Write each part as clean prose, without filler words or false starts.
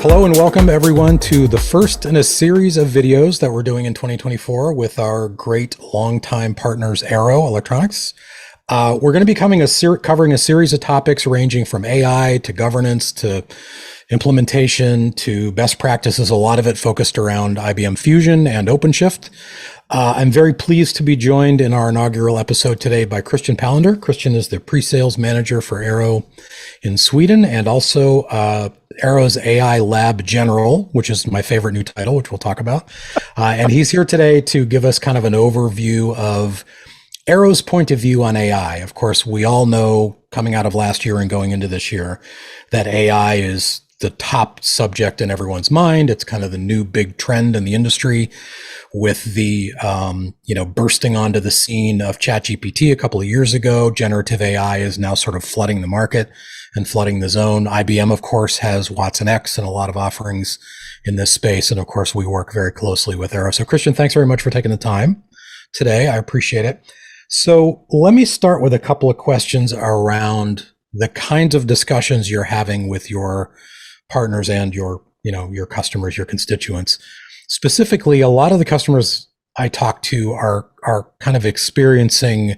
Hello and welcome everyone to the first in a series of videos that we're doing in 2024 with our great longtime partners, Arrow Electronics. We're going to be covering a series of topics ranging from AI to governance to implementation to best practices, a lot of it focused around IBM Fusion and OpenShift. I'm very pleased to be joined in our inaugural episode today by Christian Palander. Christian is the pre-sales manager for Arrow in Sweden and also Arrow's AI Lab General, which is my favorite new title, which we'll talk about. And he's here today to give us kind of an overview of Arrow's point of view on AI. Of course, we all know coming out of last year and going into this year that AI is the top subject in everyone's mind. It's kind of the new big trend in the industry with the, bursting onto the scene of ChatGPT a couple of years ago. Generative AI is now sort of flooding the market and flooding the zone. IBM, of course, has Watson X and a lot of offerings in this space. And of course, we work very closely with Arrow. So Christian, thanks very much for taking the time today. I appreciate it. So let me start with a couple of questions around the kinds of discussions you're having with your partners and your customers, your constituents. Specifically, a lot of the customers I talk to are kind of experiencing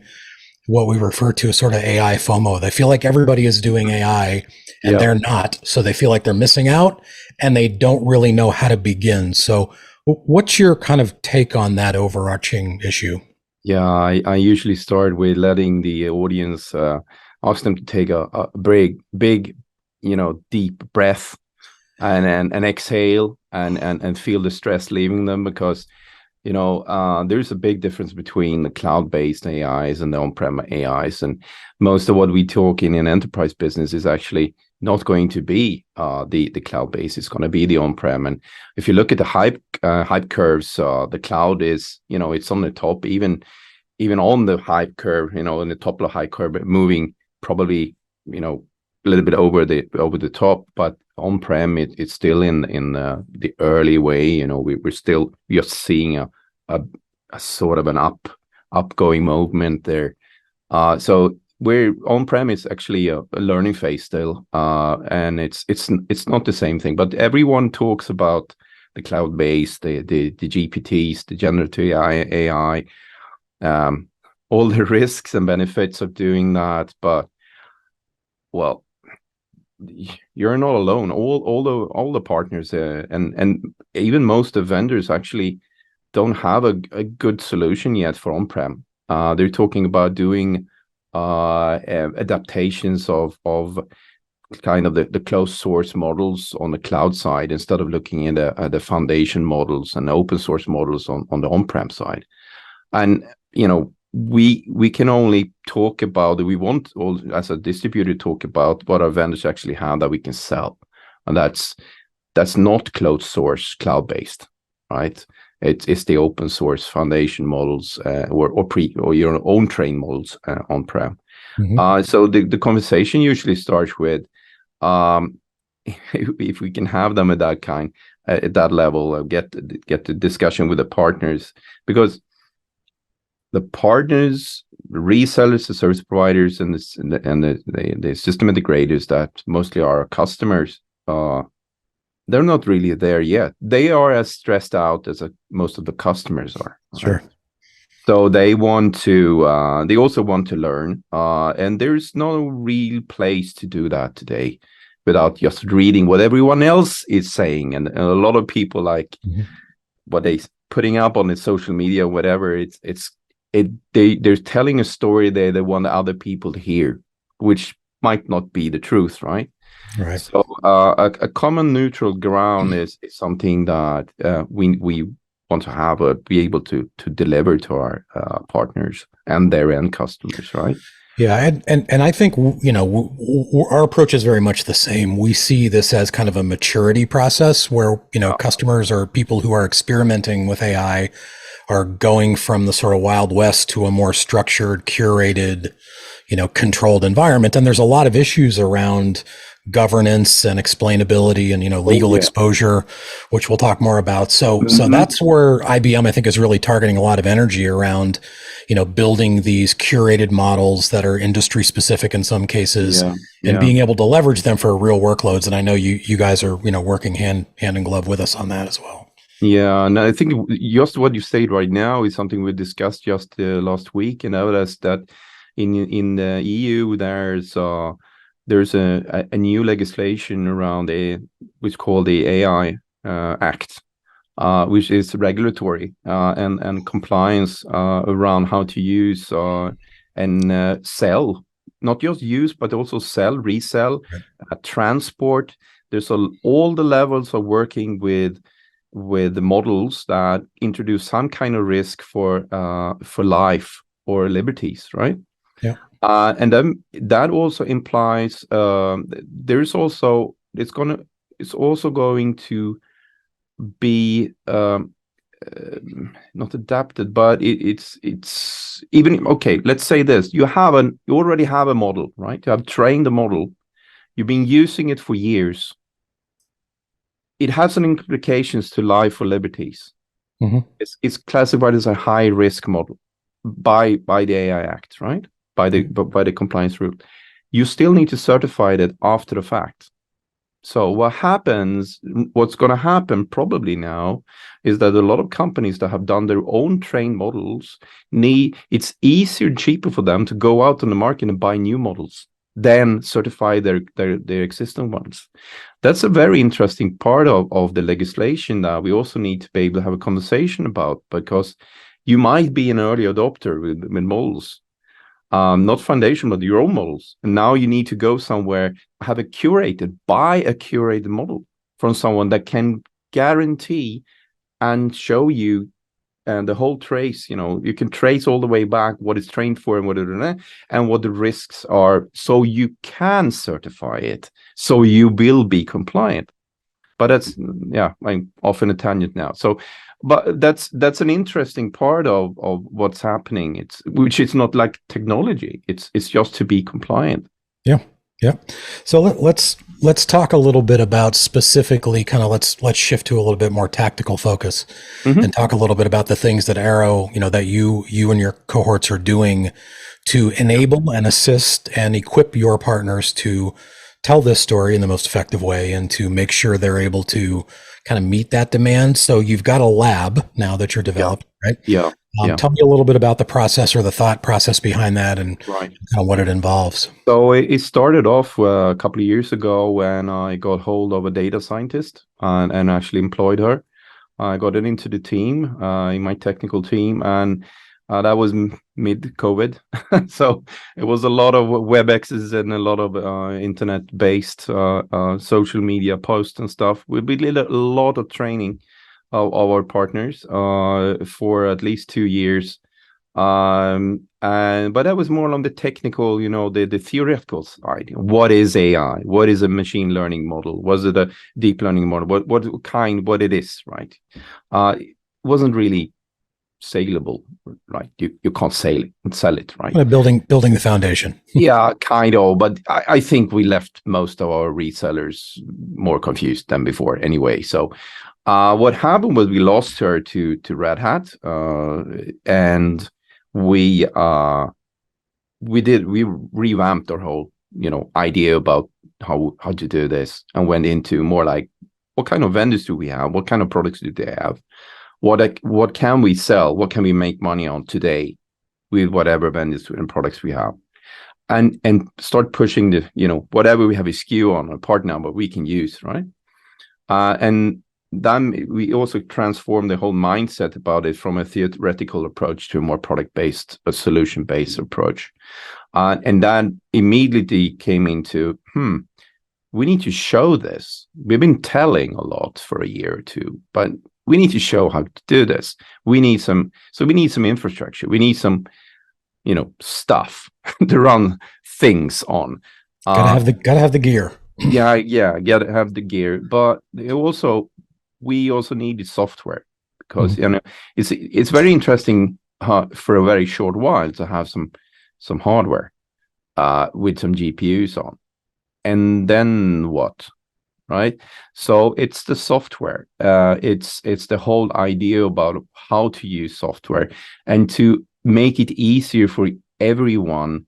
what we refer to as sort of AI FOMO. They feel like everybody is doing AI and they're not. So they feel like they're missing out and they don't really know how to begin. So what's your kind of take on that overarching issue? Yeah, I usually start with letting the audience ask them to take a big, deep breath and exhale and feel the stress leaving them, because there's a big difference between the cloud-based AIs and the on-prem AIs, and most of what we talk in an enterprise business is actually not going to be the cloud-based. It's going to be the on-prem. And if you look at the hype curves, the cloud is it's on the top, even on the hype curve, in the top of the hype curve, but moving probably a little bit over the top, but on-prem it's still in the early way. We're still just seeing a sort of an upgoing movement there. So we're on-prem is actually a learning phase still, and it's not the same thing. But everyone talks about the cloud-based, the GPTs, the generative AI, all the risks and benefits of doing that. But well, you're not alone. All the partners and even most of the vendors actually don't have a good solution yet for on-prem. They're talking about doing adaptations of kind of the closed source models on the cloud side instead of looking at the foundation models and open source models on the on-prem side. And we can only talk about, we want all as a distributor talk about what our vendors actually have that we can sell, and that's not closed source cloud-based, right? It's the open source foundation models or your own train models on-prem. Mm-hmm. So the conversation usually starts with if we can have them at that level, get the discussion with the partners, because the partners, the resellers, the service providers, and the system integrators that mostly are our customers, they're not really there yet. They are as stressed out as most of the customers are. Sure. Right? So they also want to learn, and there's no real place to do that today without just reading what everyone else is saying. And a lot of people like what they putting up on the social media, whatever. They're telling a story they want other people to hear, which might not be the truth, right? Right. So a common neutral ground is something that we want to have be able to deliver to our partners and their end customers, right? Yeah, and I think our approach is very much the same. We see this as kind of a maturity process where customers or people who are experimenting with AI are going from the sort of Wild West to a more structured, curated, controlled environment. And there's a lot of issues around governance and explainability and Oh legal yeah. exposure, which we'll talk more about. So Hmm. that's where IBM I think is really targeting a lot of energy around building these curated models that are industry specific in some cases Yeah. and Yeah. being able to leverage them for real workloads. And I know you guys are working hand in glove with us on that as well. Yeah, and I think just what you said right now is something we discussed just last week, and that is that in the EU there's a new legislation around which called the AI Act, which is regulatory and compliance around how to use and sell, not just use but also sell, resell, Right. transport. There's all the levels of working with the models that introduce some kind of risk for life or liberties, right? Yeah. And then that also implies there's also it's also going to be not adapted, but it's even okay. Let's say this: you already have a model, right? You have trained the model. You've been using it for years. It has some implications to life or liberties. Hmm. It's classified as a high risk model by the AI Act, right? By the compliance rule. You still need to certify that after the fact. So what's going to happen probably now is that a lot of companies that have done their own trained models it's easier and cheaper for them to go out on the market and buy new models than certify their existing ones. That's a very interesting part of the legislation that we also need to be able to have a conversation about, because you might be an early adopter with models, not foundation, but your own models. And now you need to go somewhere, buy a curated model from someone that can guarantee and show you and the whole trace. You can trace all the way back what it's trained for and what the risks are, so you can certify it, so you will be compliant. But I'm off in a tangent now. So, but that's an interesting part of what's happening. Which is not like technology. It's just to be compliant. Yeah. Yeah. So let's talk a little bit about specifically kind of let's shift to a little bit more tactical focus and Hmm. talk a little bit about the things that Arrow, that you and your cohorts are doing to enable and assist and equip your partners to tell this story in the most effective way and to make sure they're able to kind of meet that demand. So you've got a lab now that you're Yeah, developed, right? yeah, yeah. Tell me a little bit about the process or the thought process behind that and Right. kind of what it involves. So it started off a couple of years ago when I got hold of a data scientist and actually employed her. I got it into the team, in my technical team, and that was mid-COVID. So it was a lot of WebExes and a lot of internet-based social media posts and stuff. We did a lot of training of our partners for at least 2 years. But that was more on the technical, the theoretical side. What is AI? What is a machine learning model? Was it a deep learning model? What it is, right? It wasn't really saleable, right? You can't sell it, right? Kind of building the foundation. Yeah, kind of, but I think we left most of our resellers more confused than before anyway. So what happened was we lost her to Red Hat, and we we revamped our whole idea about how to do this, and went into more like, what kind of vendors do we have? What kind of products do they have? What can we sell? What can we make money on today with whatever vendors and products we have? And start pushing the whatever we have a SKU on, a part number we can use, right? And then we also transformed the whole mindset about it from a theoretical approach to a more product-based, a solution-based approach. And then immediately came into, we need to show this. We've been telling a lot for a year or two, but we need to show how to do this. We need some infrastructure. We need some, stuff to run things on. Gotta have the gear. Yeah, gotta have the gear, but we also needed software, because Mhm. it's very interesting for a very short while to have some hardware with some GPUs on, and then what? Right? So it's the software. It's the whole idea about how to use software and to make it easier for everyone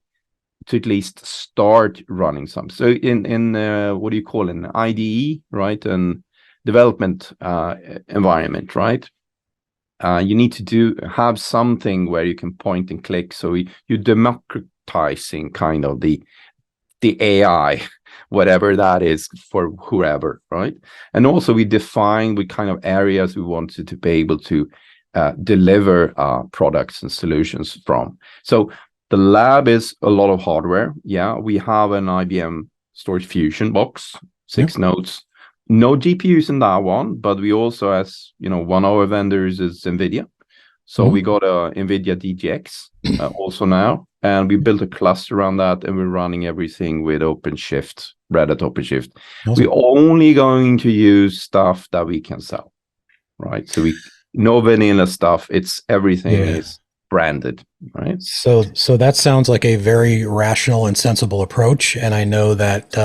to at least start running some. So in what do you call it? An IDE, right? And development environment, right? You need to have something where you can point and click. So you're democratizing kind of the AI, whatever that is for whoever, right? And also we define what kind of areas we wanted to be able to deliver products and solutions from. So the lab is a lot of hardware. Yeah, we have an IBM Storage Fusion box, 6 nodes. No GPUs in that one, but we also, as you know, one of our vendors is NVIDIA. So we got a NVIDIA DGX also now, and we built a cluster around that, and we're running everything with OpenShift, Red Hat OpenShift. Awesome. We're only going to use stuff that we can sell, right? So no vanilla stuff. It's everything is branded, right? So that sounds like a very rational and sensible approach. And I know that,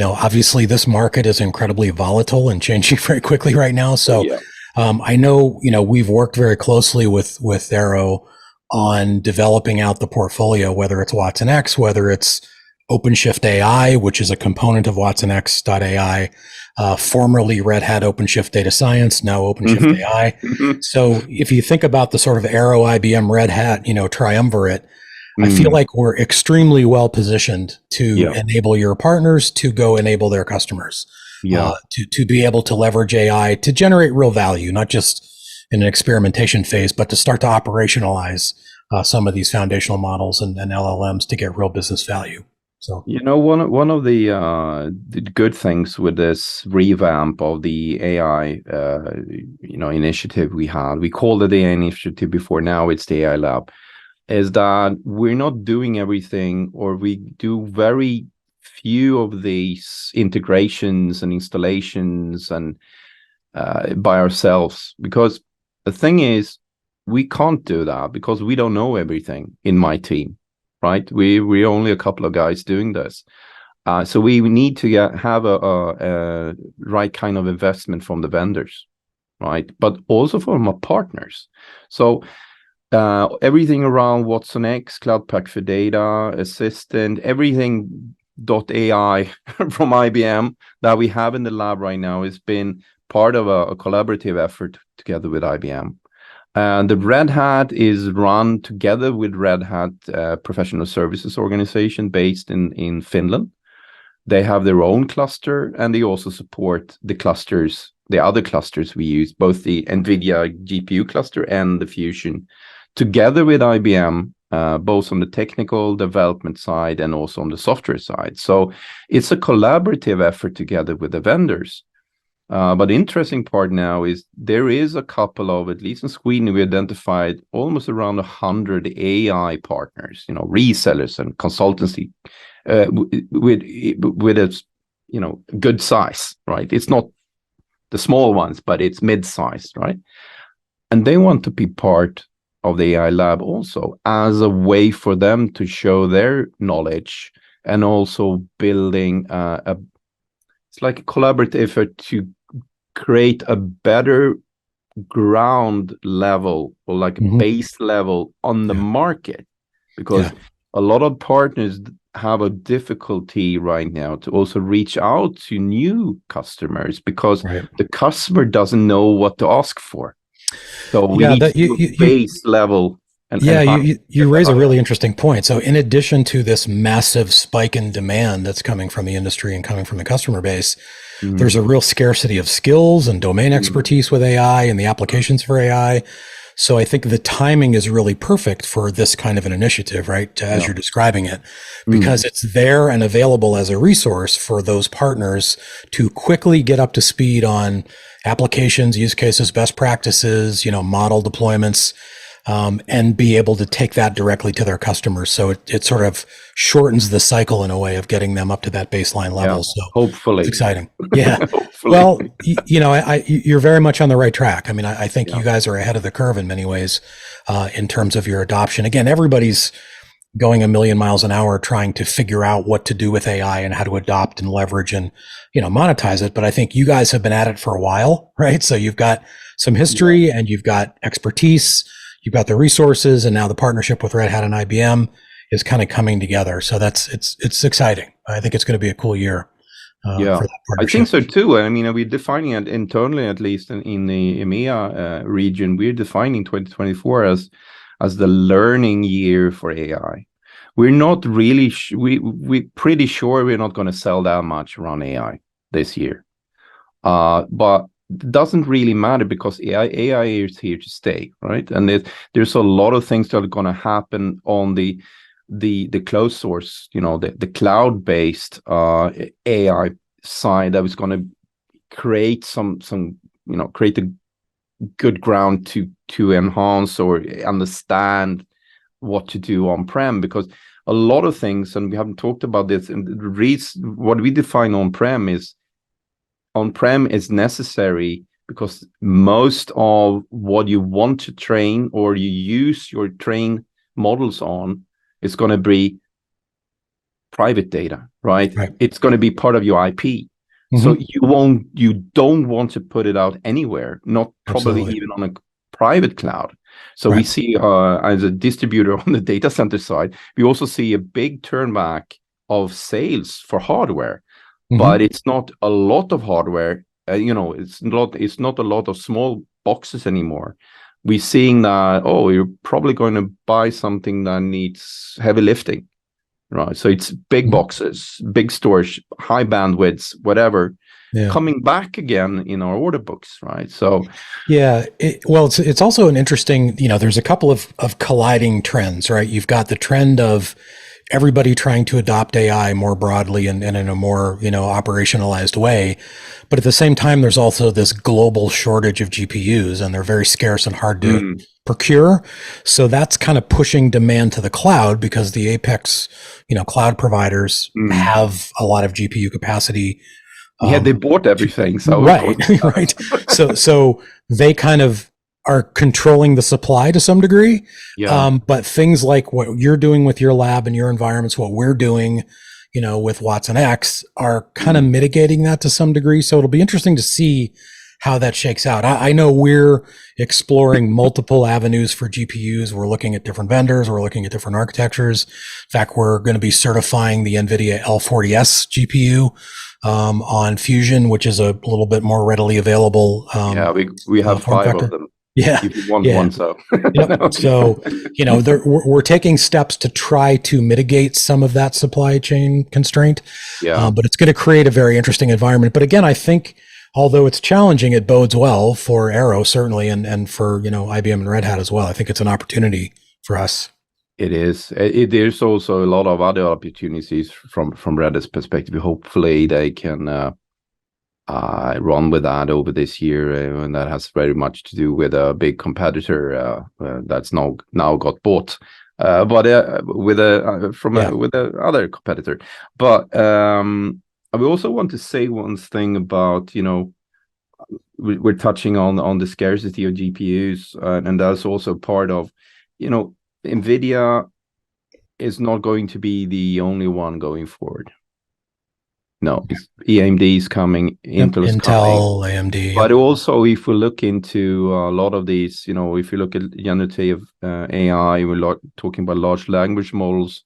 obviously this market is incredibly volatile and changing very quickly right now. So I know, we've worked very closely with Arrow on developing out the portfolio, whether it's Watson X, whether it's OpenShift AI, which is a component of WatsonX.ai, formerly Red Hat OpenShift Data Science, now OpenShift AI. So if you think about the sort of Arrow, IBM, Red Hat, triumvirate, I feel like we're extremely well positioned to enable your partners to go enable their customers, to be able to leverage AI to generate real value, not just in an experimentation phase, but to start to operationalize some of these foundational models and LLMs to get real business value. So one of the good things with this revamp of the AI initiative we had, we called it the AI initiative before, now it's the AI lab, is that we're not doing everything, or we do very few of these integrations and installations and by ourselves, because the thing is we can't do that because we don't know everything in my team. Right, we're only a couple of guys doing this, so we need to have a right kind of investment from the vendors, right? But also from our partners. So everything around Watson X, Cloud Pak for Data, Assistant, everything .ai from IBM that we have in the lab right now has been part of a collaborative effort together with IBM. The Red Hat is run together with Red Hat Professional Services Organization based in Finland. They have their own cluster, and they also support the clusters, the other clusters we use, both the NVIDIA GPU cluster and the Fusion, together with IBM, both on the technical development side and also on the software side. So it's a collaborative effort together with the vendors. But the interesting part now is there is a couple of, at least in Sweden, we identified almost around 100 AI partners, resellers and consultancy with a, good size, right? It's not the small ones, but it's mid-sized, right? And they want to be part of the AI lab also as a way for them to show their knowledge, and also building it's like a collaborative effort to create a better ground level, or like a base level on the market, because a lot of partners have a difficulty right now to also reach out to new customers, because the customer doesn't know what to ask for. So we need to do a base level. You raise a really interesting point. So in addition to this massive spike in demand that's coming from the industry and coming from the customer base, there's a real scarcity of skills and domain expertise with AI and the applications for AI. So I think the timing is really perfect for this kind of an initiative, right? As you're describing it, because it's there and available as a resource for those partners to quickly get up to speed on applications, use cases, best practices, model deployments, and be able to take that directly to their customers. So it sort of shortens the cycle in a way of getting them up to that baseline level. So hopefully it's exciting. Yeah. Well, you're very much on the right track. I mean, I think you guys are ahead of the curve in many ways, in terms of your adoption. Again, everybody's going a million miles an hour trying to figure out what to do with AI and how to adopt and leverage and, monetize it. But I think you guys have been at it for a while, right? So you've got some Yeah. history and you've got expertise, you've got the resources, and now the partnership with Red Hat and IBM is kind of coming together. So it's exciting. I think it's going to be a cool year Yeah, for that I think partnership. so too. I mean, we're defining it internally, at least in the EMEA region. We're defining 2024 as the learning year for AI. We're not really we're pretty sure we're not going to sell that much around AI this year. But it doesn't really matter because AI is here to stay, right? And there's a lot of things that are going to happen on the closed source, the cloud-based AI side that was going to create create a good ground to enhance or understand what to do on-prem, because a lot of things, and we haven't talked about this, and the reason what we define on-prem is necessary because most of what you want to train or you use your train models on is going to be private data, right? Right. It's going to be part of your IP. So Mm-hmm. you don't want to put it out anywhere, not probably Absolutely. even on a private cloud. So we Right. see as a distributor on the data center side, we also see a big turnback of sales for hardware, but Mm-hmm. it's not a lot of hardware. It's not a lot of small boxes anymore. We're seeing that, oh, you're probably going to buy something that needs heavy lifting. Right. So it's big Mm-hmm. boxes, big storage, high bandwidths, whatever, Yeah. coming back again in our order books. Right. So, Yeah. Well, it's also an interesting, there's a couple of colliding trends, right? You've got the trend of everybody trying to adopt AI more broadly and in a more, operationalized way. But at the same time, there's also this global shortage of GPUs, and they're very scarce and hard to mm, procure. So that's kind of pushing demand to the cloud because the Apex, cloud providers mm. have a lot of GPU capacity. Yeah, they Um, bought everything. So, of course, right, right. So they kind of are controlling the supply to some degree. yeah. But things like what you're doing with your lab and your environments, what we're doing, with Watson X, are kind of Mm, mitigating that to some degree. So it'll be interesting to see how that shakes out. I know we're exploring multiple avenues for GPUs. We're looking at different vendors. We're looking at different architectures. In fact, we're going to be certifying the NVIDIA L40S GPU on Fusion, which is a little bit more readily available yeah, we have form 5 of factor. them. Yeah, If you want yeah, one, so yep. no. So, we're taking steps to try to mitigate some of that supply chain constraint, Yeah, but it's going to create a very interesting environment. But again, I think although it's challenging, it bodes well for Arrow certainly, and for IBM and Red Hat as well. I think it's an opportunity for us. it is. There's also a lot of other opportunities from Reddit's perspective. Hopefully, they can run with that over this year, and that has very much to do with a big competitor that's now got bought, but with Yeah, with a other competitor. But I will also want to say one thing about we're touching on the scarcity of GPUs, and that's also part of NVIDIA is not going to be the only one going forward. No, it's AMD is coming, yep. Intel is coming. Intel, AMD. Yep. But also, if we look into a lot of these, if you look at generative AI, we're talking about large language models.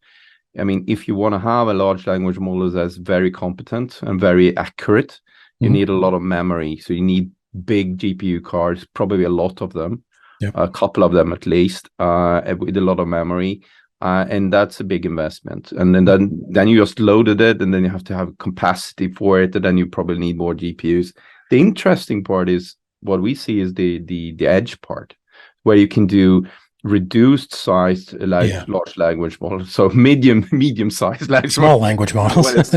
I mean, if you want to have a large language model that's very competent and very accurate, you Mhm. need a lot of memory. So you need big GPU cards, probably a lot of them, Yep. a couple of them at least, with a lot of memory. And that's a big investment. And then you just loaded it, and then you have to have capacity for it, and then you probably need more GPUs. The interesting part is what we see is the edge part, where you can do reduced sized Yeah. large language models, so medium sized large Small language when models. it's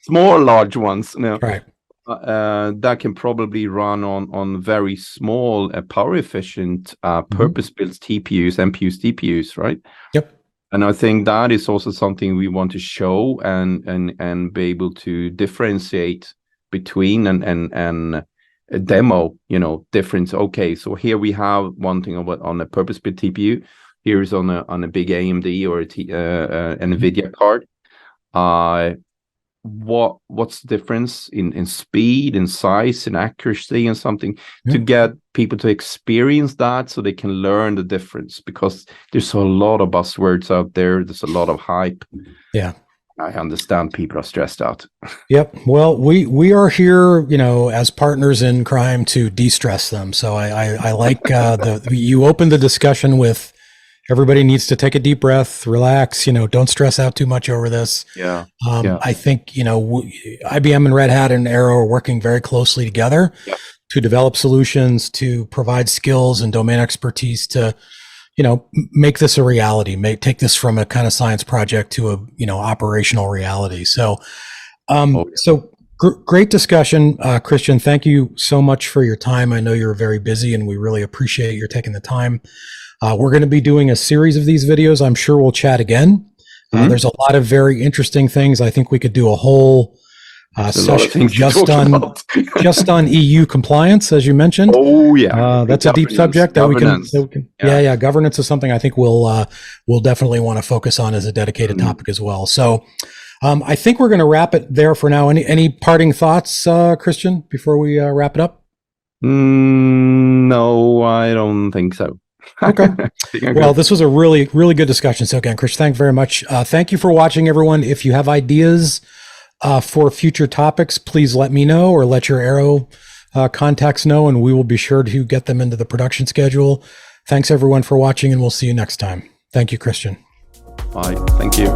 small large ones. Right. That can probably run on very small power efficient Hmm. purpose built TPUs, MPUs, TPUs, right? Yep. And I think that is also something we want to show and be able to differentiate between and a demo, difference. Okay, so here we have one thing on a purpose-built TPU. here's on a big AMD or an NVIDIA card. What's the difference in speed, in size, in accuracy, and something to get people to experience that so they can learn the difference? Because there's a lot of buzzwords out there. There's a lot of hype. Yeah. I understand people are stressed out. Yep. Well, we are here, as partners in crime to de-stress them. So I like you opened the discussion with everybody needs to take a deep breath, relax, don't stress out too much over this. Yeah. I think, IBM and Red Hat and Arrow are working very closely together to develop solutions, to provide skills and domain expertise to, make this a reality, take this from a kind of science project to a, operational reality. So, great discussion, Christian. Thank you so much for your time. I know you're very busy and we really appreciate your taking the time. We're going to be doing a series of these videos. I'm sure we'll chat again. There's a lot of very interesting things. I think we could do a whole session just on EU compliance, as you mentioned. Oh yeah, that's a deep subject that we can. Governance is something I think we'll definitely want to focus on as a dedicated topic as well. So, I think we're going to wrap it there for now. Any parting thoughts, Christian, before we wrap it up? No, I don't think so. Okay. Well, this was a really, really good discussion. So again, Christian, thank you very much. Thank you for watching, everyone. If you have ideas for future topics, please let me know or let your Arrow contacts know, and we will be sure to get them into the production schedule. Thanks, everyone, for watching, and we'll see you next time. Thank you, Christian. Bye. Thank you.